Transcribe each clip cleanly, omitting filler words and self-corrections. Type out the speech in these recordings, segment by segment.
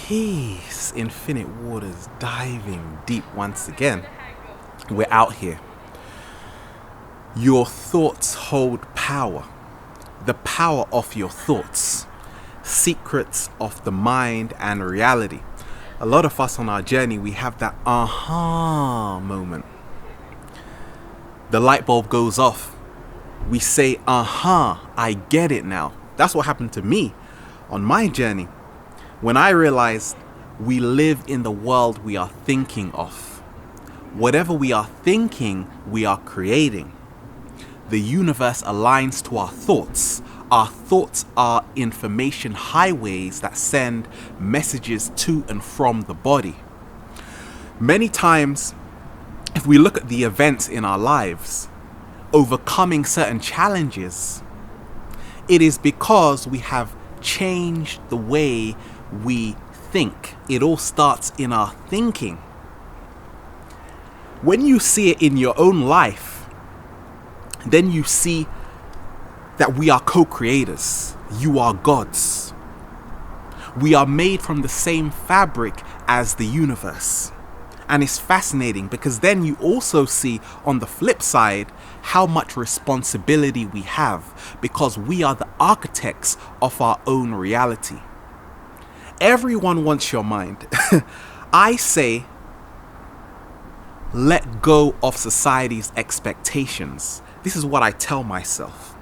Peace, infinite waters, diving deep once again. We're out here. Your thoughts hold power. The power of your thoughts. Secrets of the mind and reality. A lot of us on our journey, we have that aha moment. The light bulb goes off. We say, aha, I get it now. That's what happened to me on my journey. When I realized we live in the world we are thinking of. Whatever we are thinking, we are creating. The universe aligns to our thoughts. Our thoughts are information highways that send messages to and from the body. Many times, if we look at the events in our lives, overcoming certain challenges, it is because we have changed the way we think. It all starts in our thinking. When you see it in your own life, then you see that we are co-creators. You are gods. We are made from the same fabric as the universe. And it's fascinating because then you also see on the flip side how much responsibility we have because we are the architects of our own reality. Everyone wants your mind. I say, let go of society's expectations. This is what I tell myself.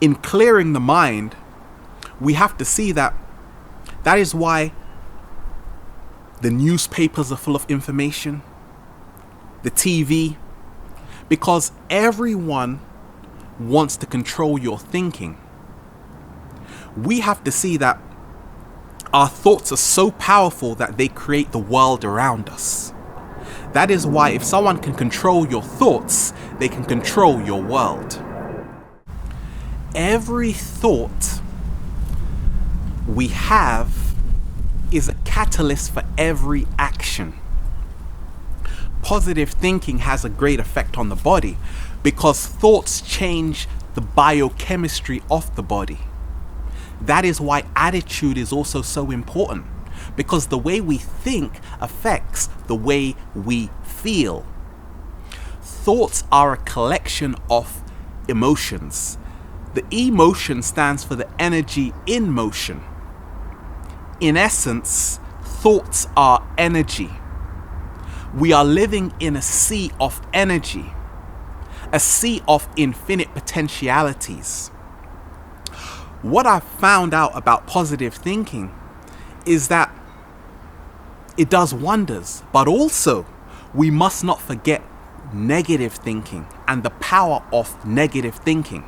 In clearing the mind, we have to see that is why the newspapers are full of information, the TV, because everyone wants to control your thinking. We have to see that our thoughts are so powerful that they create the world around us. That is why if someone can control your thoughts, they can control your world. Every thought we have is a catalyst for every action. Positive thinking has a great effect on the body because thoughts change the biochemistry of the body. That is why attitude is also so important because the way we think affects the way we feel. Thoughts are a collection of emotions. The emotion stands for the energy in motion. In essence, thoughts are energy. We are living in a sea of energy, a sea of infinite potentialities. What I've found out about positive thinking is that it does wonders, but also we must not forget negative thinking and the power of negative thinking.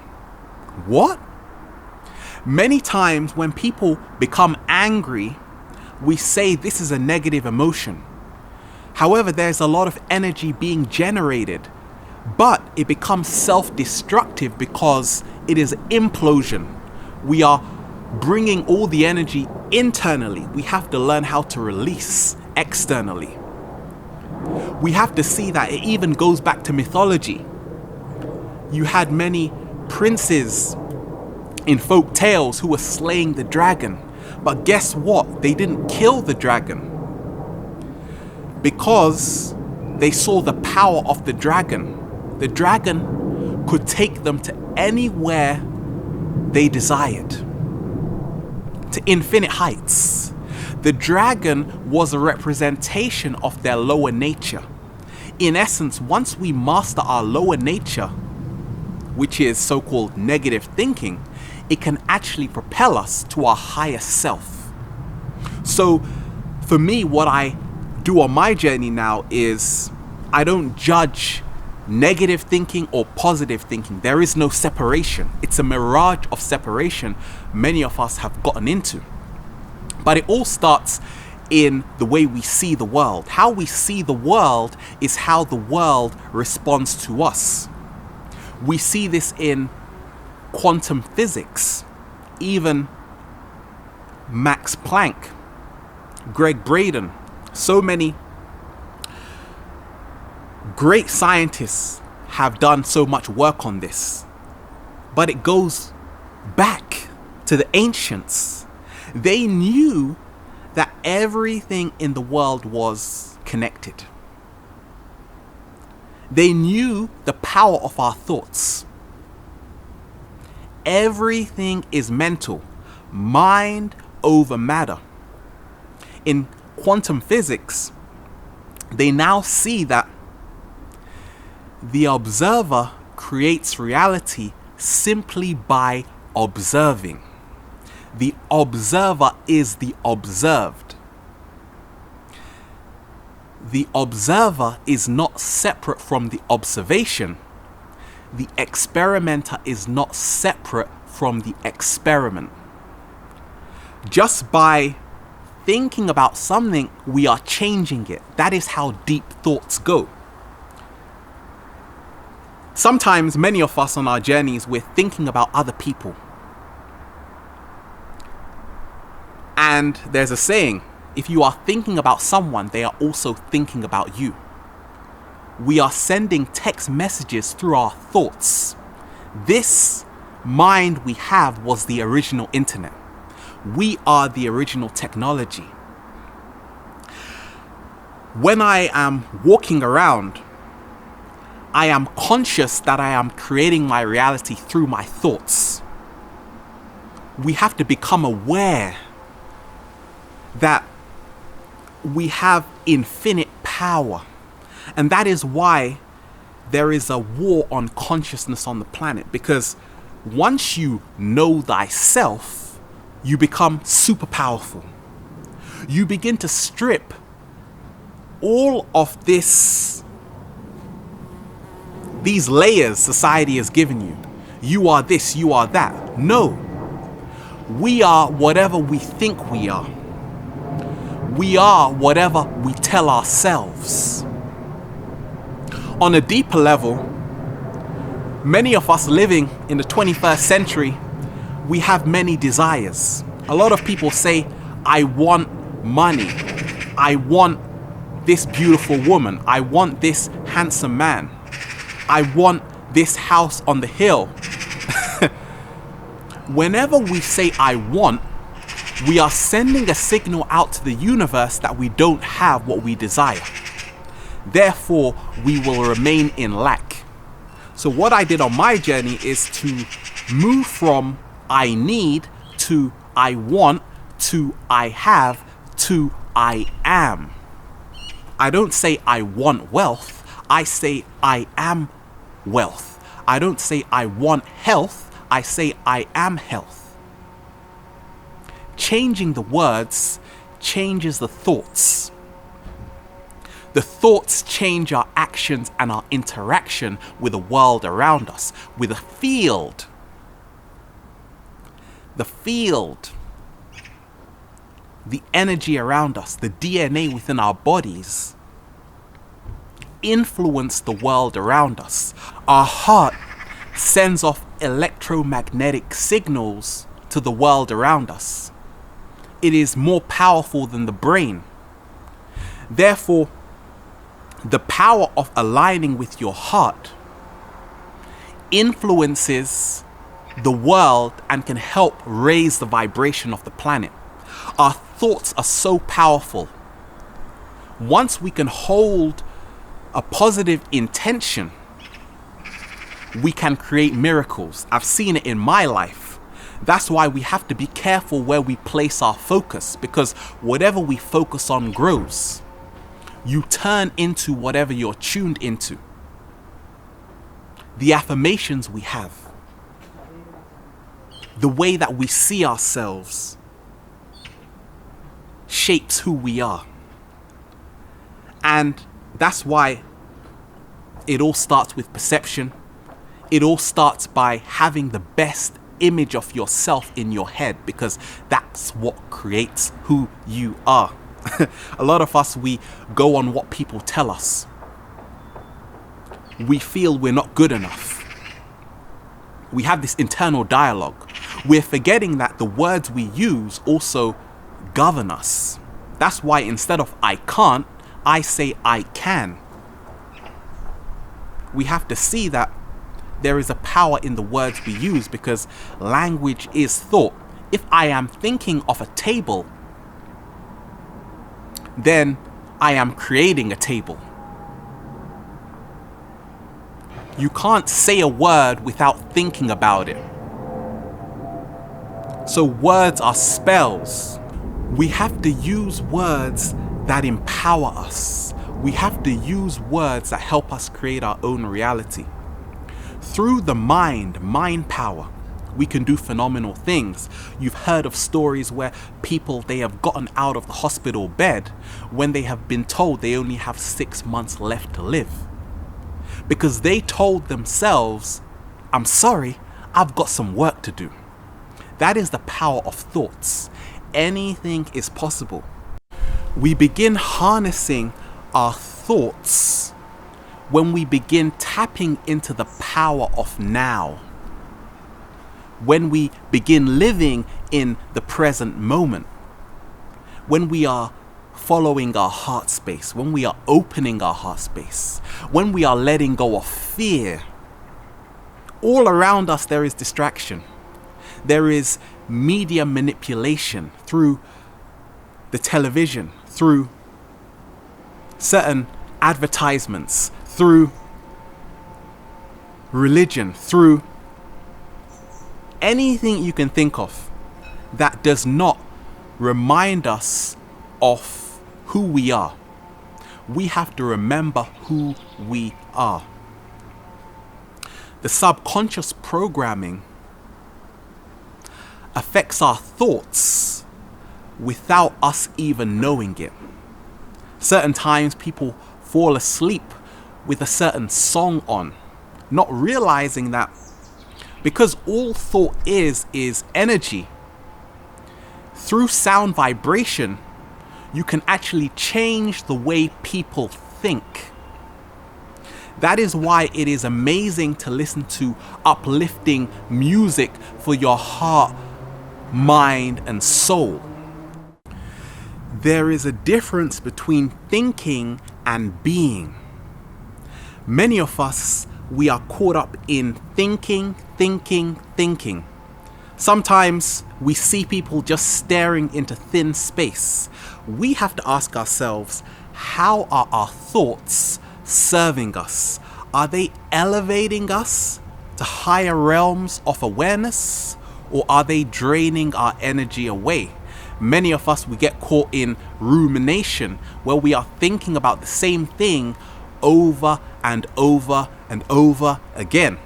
What? Many times when people become angry, we say this is a negative emotion. However, there's a lot of energy being generated, but it becomes self-destructive because it is implosion. We are bringing all the energy internally. We have to learn how to release externally. We have to see that it even goes back to mythology. You had many princes in folk tales who were slaying the dragon. But guess what? They didn't kill the dragon because they saw the power of the dragon. The dragon could take them to anywhere they desired, to infinite heights. The dragon was a representation of their lower nature. In essence, once we master our lower nature, which is so-called negative thinking, it can actually propel us to our higher self. So for me, what I do on my journey now is I don't judge negative thinking or positive thinking. There is no separation. It's a mirage of separation many of us have gotten into. But it all starts in the way we see the world. How we see the world is how the world responds to us. We see this in quantum physics. Even Max Planck, Greg Braden, so many great scientists have done so much work on this. But it goes back to the ancients. They knew that everything in the world was connected. They knew the power of our thoughts. Everything is mental, mind over matter. In quantum physics, they now see that the observer creates reality simply by observing. The observer is the observed. The observer is not separate from the observation. The experimenter is not separate from the experiment. Just by thinking about something, we are changing it. That is how deep thoughts go. Sometimes, many of us on our journeys, we're thinking about other people. And there's a saying, if you are thinking about someone, they are also thinking about you. We are sending text messages through our thoughts. This mind we have was the original internet. We are the original technology. When I am walking around, I am conscious that I am creating my reality through my thoughts. We have to become aware that we have infinite power. And that is why there is a war on consciousness on the planet. Because once you know thyself, you become super powerful. You begin to strip all of these layers society has given you. You are this, you are that. No. We are whatever we think we are. We are whatever we tell ourselves. On a deeper level, many of us living in the 21st century, we have many desires. A lot of people say, I want money. I want this beautiful woman. I want this handsome man. I want this house on the hill. Whenever we say I want, we are sending a signal out to the universe that we don't have what we desire. Therefore, we will remain in lack. So what I did on my journey is to move from I need to I want to I have to I am. I don't say I want wealth. I say I am wealth. I don't say I want health. I say I am health. Changing the words changes the thoughts. The thoughts change our actions and our interaction with the world around us, with a field. The field, the energy around us, the DNA within our bodies influence the world around us. Our heart sends off electromagnetic signals to the world around us. It is more powerful than the brain. Therefore, the power of aligning with your heart influences the world and can help raise the vibration of the planet. Our thoughts are so powerful. Once we can hold a positive intention, we can create miracles. I've seen it in my life. That's why we have to be careful where we place our focus, because whatever we focus on grows. You turn into whatever you're tuned into. The affirmations we have, the way that we see ourselves, shapes who we are. And that's why it all starts with perception. It all starts by having the best image of yourself in your head, because that's what creates who you are. A lot of us, we go on what people tell us. We feel we're not good enough. We have this internal dialogue. We're forgetting that the words we use also govern us. That's why instead of I can't, I say I can. We have to see that there is a power in the words we use, because language is thought. If I am thinking of a table, then I am creating a table. You can't say a word without thinking about it. So words are spells. We have to use words that empower us. We have to use words that help us create our own reality. Through the mind power, we can do phenomenal things. You've heard of stories where people, they have gotten out of the hospital bed when they have been told they only have 6 months left to live. Because they told themselves, I'm sorry, I've got some work to do. That is the power of thoughts. Anything is possible. We begin harnessing our thoughts when we begin tapping into the power of now. When we begin living in the present moment. When we are following our heart space. When we are opening our heart space. When we are letting go of fear. All around us there is distraction. There is media manipulation through the television, through certain advertisements, through religion, through anything you can think of that does not remind us of who we are. We have to remember who we are. The subconscious programming affects our thoughts without us even knowing it. Certain times people fall asleep with a certain song on, not realizing that because all thought is energy. Through sound vibration, you can actually change the way people think. That is why it is amazing to listen to uplifting music for your heart, mind, and soul. There is a difference between thinking and being. Many of us, we are caught up in thinking. Sometimes we see people just staring into thin space. We have to ask ourselves, how are our thoughts serving us? Are they elevating us to higher realms of awareness, or are they draining our energy away? Many of us, we get caught in rumination, where we are thinking about the same thing over and over and over again.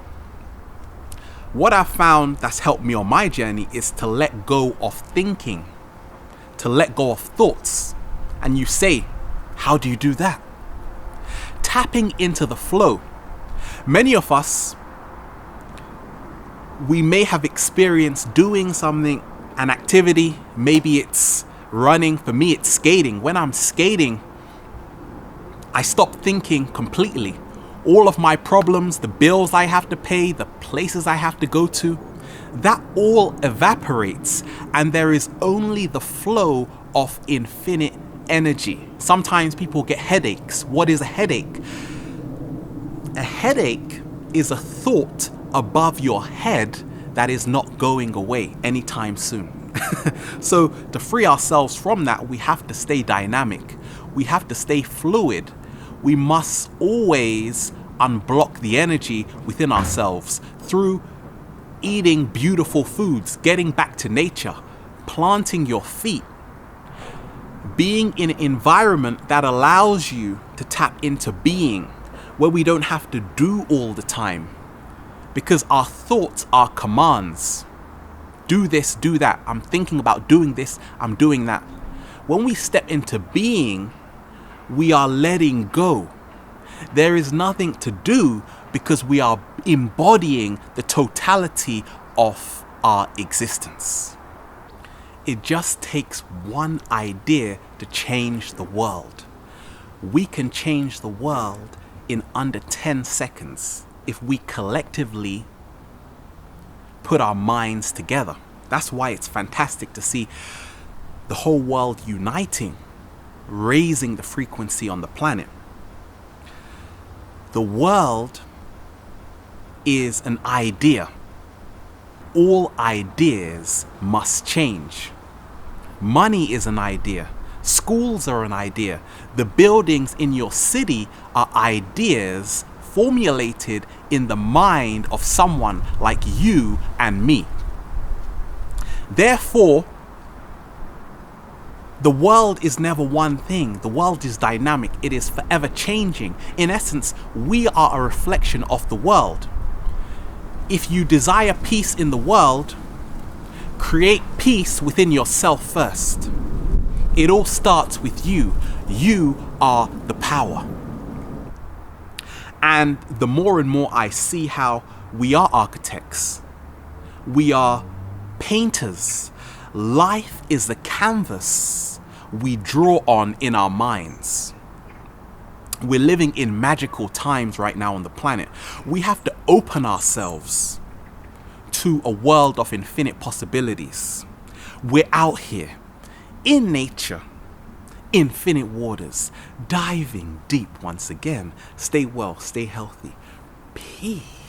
What I've found that's helped me on my journey is to let go of thinking, to let go of thoughts. And you say, how do you do that? Tapping into the flow. Many of us, we may have experienced doing something, an activity, maybe it's running. For me, it's skating. When I'm skating, I stop thinking completely. All of my problems, the bills I have to pay, the places I have to go to, that all evaporates, and there is only the flow of infinite energy. Sometimes people get headaches. What is a headache? A headache is a thought above your head that is not going away anytime soon. So to free ourselves from that, we have to stay dynamic. We have to stay fluid. We must always unblock the energy within ourselves through eating beautiful foods, getting back to nature, planting your feet, being in an environment that allows you to tap into being, where we don't have to do all the time, because our thoughts are commands. Do this, do that. I'm thinking about doing this, I'm doing that. When we step into being, we are letting go. There is nothing to do because we are embodying the totality of our existence. It just takes one idea to change the world. We can change the world in under 10 seconds if we collectively put our minds together. That's why it's fantastic to see the whole world uniting, raising the frequency on the planet. The world is an idea. All ideas must change. Money is an idea. schools are an idea. The buildings in your city are ideas formulated in the mind of someone like you and me. Therefore, the world is never one thing. The world is dynamic. It is forever changing. In essence, we are a reflection of the world. If you desire peace in the world, create peace within yourself first. It all starts with you. You are the power. And the more and more I see how we are architects, we are painters. Life is the canvas we draw on in our minds. We're living in magical times right now on the planet. We have to open ourselves to a world of infinite possibilities. We're out here in nature, infinite waters, diving deep once again. Stay well, stay healthy. Peace.